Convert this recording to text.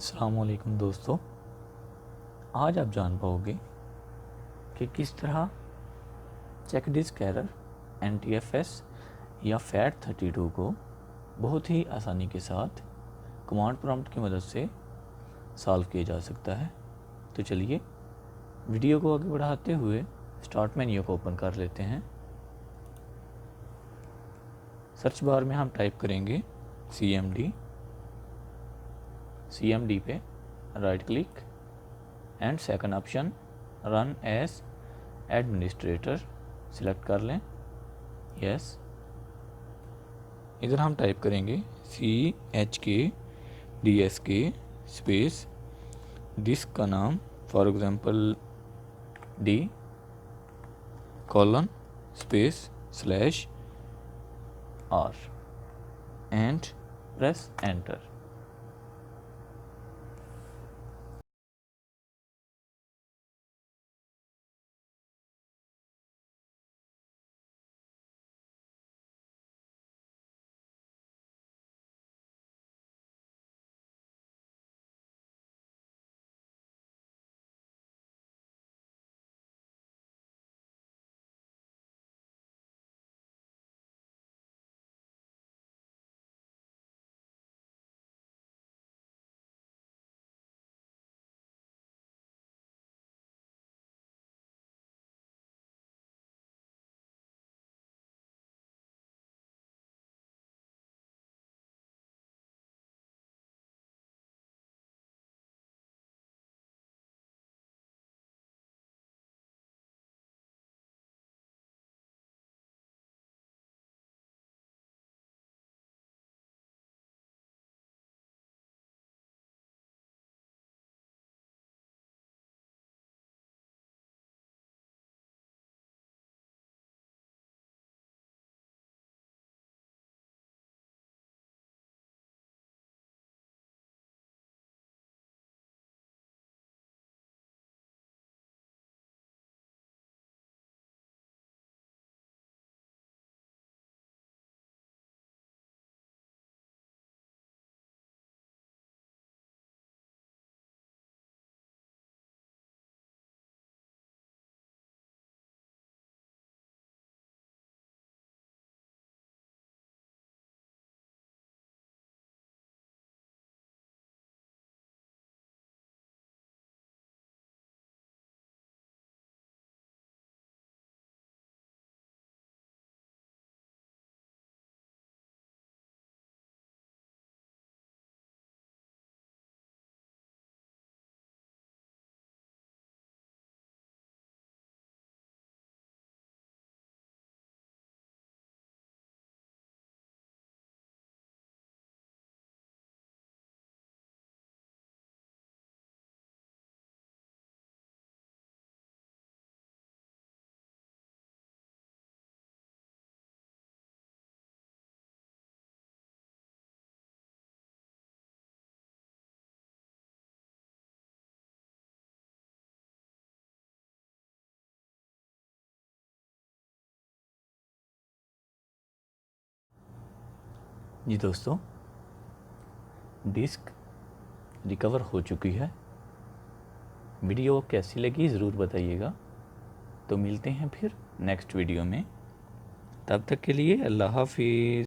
अस्सलामुअलैकुम दोस्तों, आज आप जान पाओगे कि किस तरह चेक डिस्क एरर NTFS या FAT32 को बहुत ही आसानी के साथ कमांड प्रॉम्प्ट की मदद से सॉल्व किया जा सकता है। तो चलिए वीडियो को आगे बढ़ाते हुए स्टार्ट मेन्यू को ओपन कर लेते हैं। सर्च बार में हम टाइप करेंगे CMD पे right click and second option run as administrator select कर लें। यस, इधर हम टाइप करेंगे CHKDSK स्पेस डिस्क का नाम for example D colon space /R and press enter. जी दोस्तों, डिस्क रिकवर हो चुकी है। वीडियो कैसी लगी ज़रूर बताइएगा। तो मिलते हैं फिर नेक्स्ट वीडियो में, तब तक के लिए अल्लाह हाफिज़।